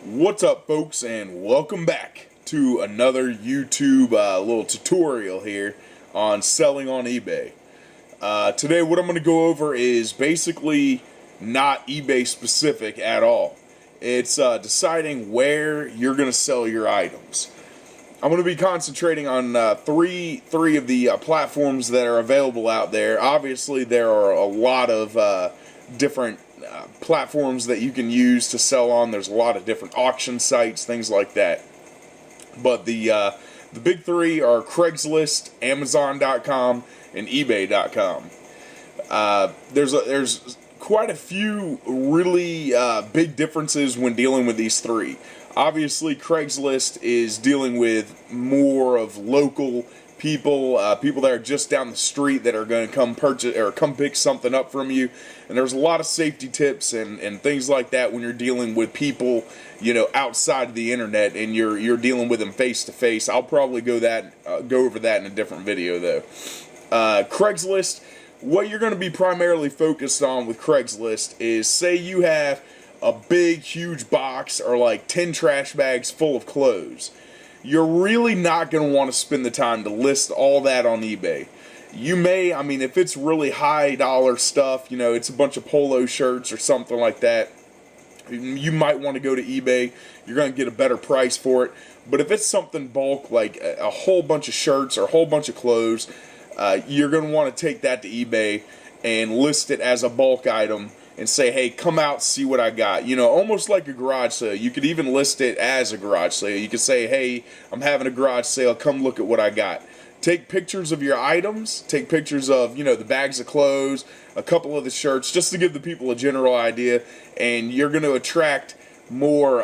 What's up, folks, and welcome back to another YouTube little tutorial here on selling on eBay. Today what I'm going to go over is basically not eBay specific at all. It's deciding where you're going to sell your items. I'm going to be concentrating on three of the platforms that are available out there. Obviously, there are a lot of different platforms that you can use to sell on. There's a lot of different auction sites, things like that. But the big three are Craigslist, Amazon.com, and eBay.com. There's quite a few really big differences when dealing with these three. Obviously, Craigslist is dealing with more of local people, people that are just down the street that are going to come purchase or come pick something up from you. And there's a lot of safety tips and things like that when you're dealing with people, you know, outside of the internet and you're dealing with them face to face. I'll probably go over that in a different video though. Craigslist, what you're going to be primarily focused on with Craigslist is, say you have a big, huge box or like 10 trash bags full of clothes. You're really not going to want to spend the time to list all that on eBay. You may, I mean, if it's really high dollar stuff, you know, it's a bunch of polo shirts or something like that, you might want to go to eBay. You're going to get a better price for it. But if it's something bulk, like a whole bunch of shirts or a whole bunch of clothes, you're going to want to take that to eBay and list it as a bulk item and say, hey, come out, see what I got. You know, almost like a garage sale. You could even list it as a garage sale. You could say, hey, I'm having a garage sale, come look at what I got. Take pictures of your items, take pictures of, you know, the bags of clothes, a couple of the shirts, just to give the people a general idea, and you're going to attract more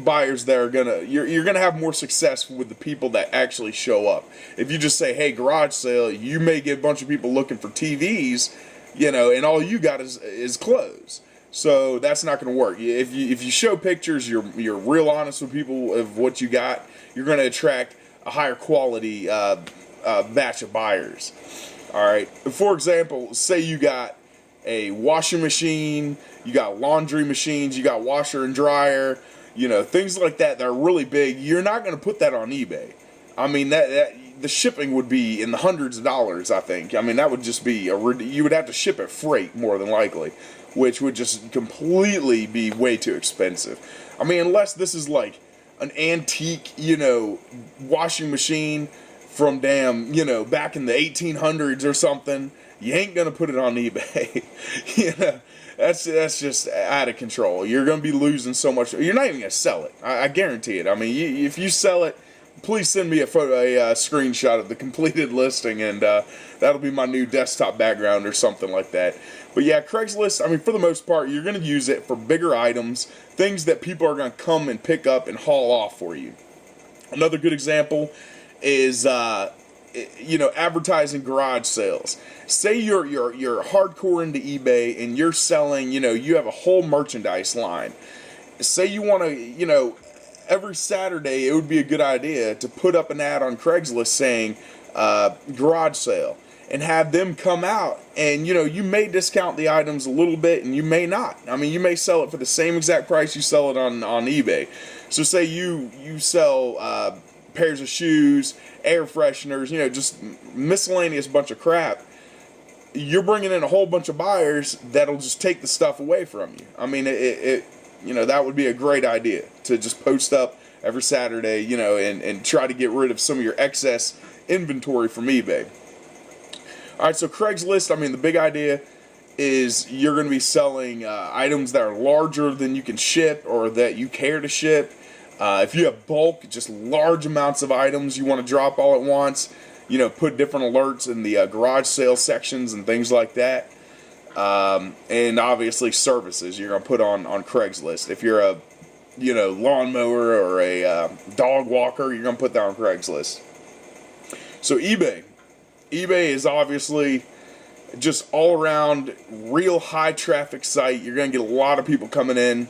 buyers that are gonna, you're gonna have more success with the people that actually show up. If you just say, hey, garage sale, you may get a bunch of people looking for TVs, you know, and all you got is clothes. So that's not going to work. If you show pictures, you're real honest with people of what you got, you're going to attract a higher quality batch of buyers. All right. For example, say you got a washing machine, you got laundry machines, you got washer and dryer, you know, things like that are really big. You're not going to put that on eBay. I mean, that the shipping would be in the hundreds of dollars, I think. I mean, that would just be you would have to ship it freight more than likely, which would just completely be way too expensive. I mean, unless this is like an antique, you know, washing machine from damn, you know, back in the 1800s or something, you ain't gonna put it on eBay. You know, that's just out of control. You're gonna be losing so much. You're not even gonna sell it. I guarantee it. I mean, if you sell it, please send me a screenshot of the completed listing, and that'll be my new desktop background or something like that. But yeah, Craigslist, I mean, for the most part, you're going to use it for bigger items, things that people are going to come and pick up and haul off for you. Another good example is, you know, advertising garage sales. Say you're hardcore into eBay and you're selling, you know, you have a whole merchandise line. Say you want to, you know, every Saturday, it would be a good idea to put up an ad on Craigslist saying garage sale and have them come out, and you know, you may discount the items a little bit and you may not. I mean, you may sell it for the same exact price you sell it on eBay. So say you sell pairs of shoes, air fresheners, you know, just miscellaneous bunch of crap. You're bringing in a whole bunch of buyers that'll just take the stuff away from you. I mean, you know, that would be a great idea to just post up every Saturday, you know, and try to get rid of some of your excess inventory from eBay. All right, so Craigslist, I mean, the big idea is you're going to be selling items that are larger than you can ship or that you care to ship. If you have bulk, just large amounts of items you want to drop all at once, you know, put different alerts in the garage sale sections and things like that. And obviously services you're going to put on Craigslist. If you're a, you know, lawnmower or a dog walker, you're going to put that on Craigslist. So eBay is obviously just all around real high traffic site. You're going to get a lot of people coming in,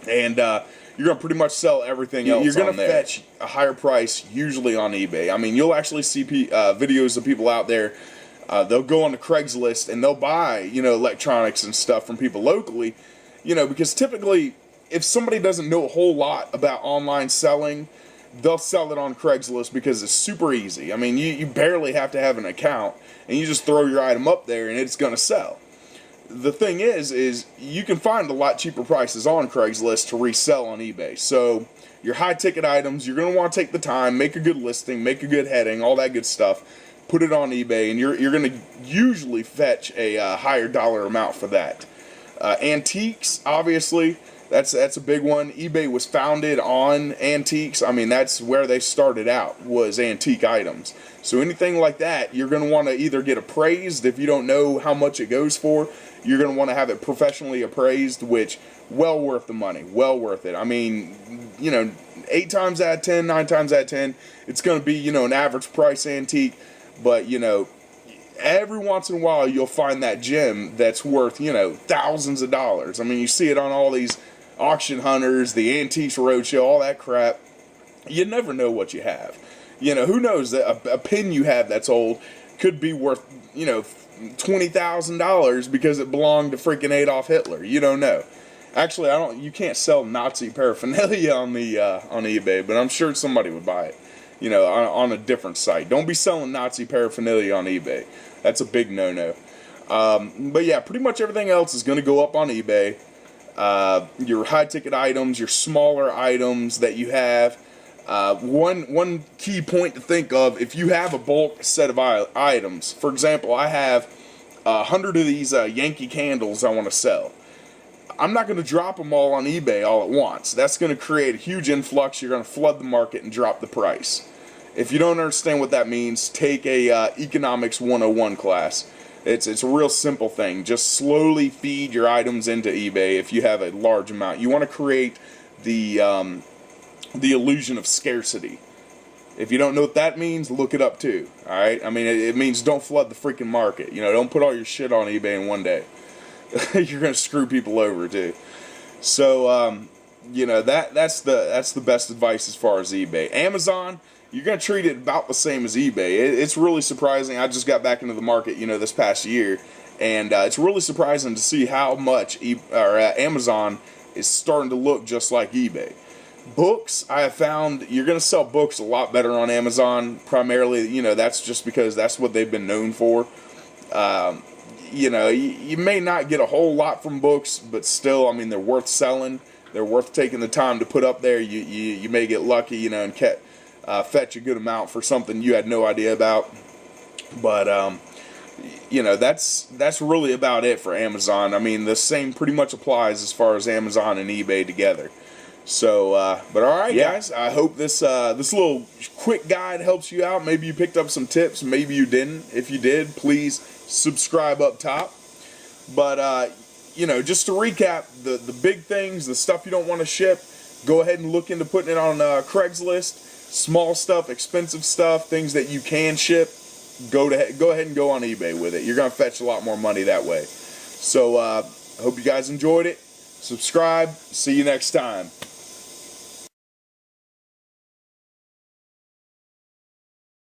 and you're going to pretty much sell everything else. You're going to fetch a higher price usually on eBay. I mean, you'll actually see videos of people out there. They'll go on to Craigslist and they'll buy, you know, electronics and stuff from people locally, you know, because typically if somebody doesn't know a whole lot about online selling, they'll sell it on Craigslist because it's super easy. I mean, you barely have to have an account, and you just throw your item up there and it's going to sell. The thing is you can find a lot cheaper prices on Craigslist to resell on eBay. So your high ticket items, you're going to want to take the time, make a good listing, make a good heading, all that good stuff, put it on eBay, and you're going to usually fetch a higher dollar amount for that. Antiques, obviously, that's a big one. eBay was founded on antiques. I mean, that's where they started out, was antique items. So anything like that, you're going to want to either get appraised if you don't know how much it goes for. You're going to want to have it professionally appraised, which, well worth the money, well worth it. I mean, 8 times out of 10, 9 times out of 10, it's going to be, an average price antique. But, every once in a while you'll find that gem that's worth, thousands of dollars. I mean, you see it on all these auction hunters, the Antiques Roadshow, all that crap. You never know what you have. Who knows, that a pin you have that's old could be worth, $20,000 because it belonged to freaking Adolf Hitler. You don't know. Actually, you can't sell Nazi paraphernalia on eBay, but I'm sure somebody would buy it. On a different site. Don't be selling Nazi paraphernalia on eBay. That's a big no-no. But yeah, pretty much everything else is going to go up on eBay. Your high-ticket items, your smaller items that you have. One key point to think of, if you have a bulk set of items, for example, I have 100 of these Yankee candles I want to sell. I'm not going to drop them all on eBay all at once. That's going to create a huge influx. You're going to flood the market and drop the price. If you don't understand what that means, take a Economics 101 class. It's a real simple thing. Just slowly feed your items into eBay if you have a large amount. You want to create the illusion of scarcity. If you don't know what that means, look it up too. Alright? I mean, it means don't flood the freaking market. Don't put all your shit on eBay in one day. You're going to screw people over too. So, that's the best advice as far as eBay. Amazon, you're going to treat it about the same as eBay. It's really surprising. I just got back into the market, this past year, and it's really surprising to see how much Amazon is starting to look just like eBay. Books, I have found you're going to sell books a lot better on Amazon. Primarily, that's just because that's what they've been known for. You may not get a whole lot from books, but still, I mean, they're worth selling. They're worth taking the time to put up there. You may get lucky, and fetch a good amount for something you had no idea about. But, that's really about it for Amazon. I mean, the same pretty much applies as far as Amazon and eBay together. So, but alright, guys, I hope this little quick guide helps you out. Maybe you picked up some tips, maybe you didn't. If you did, please subscribe up top. But, just to recap, the big things, the stuff you don't want to ship, go ahead and look into putting it on Craigslist. Small stuff, expensive stuff, things that you can ship, go ahead and go on eBay with it. You're going to fetch a lot more money that way. So, I hope you guys enjoyed it. Subscribe. See you next time.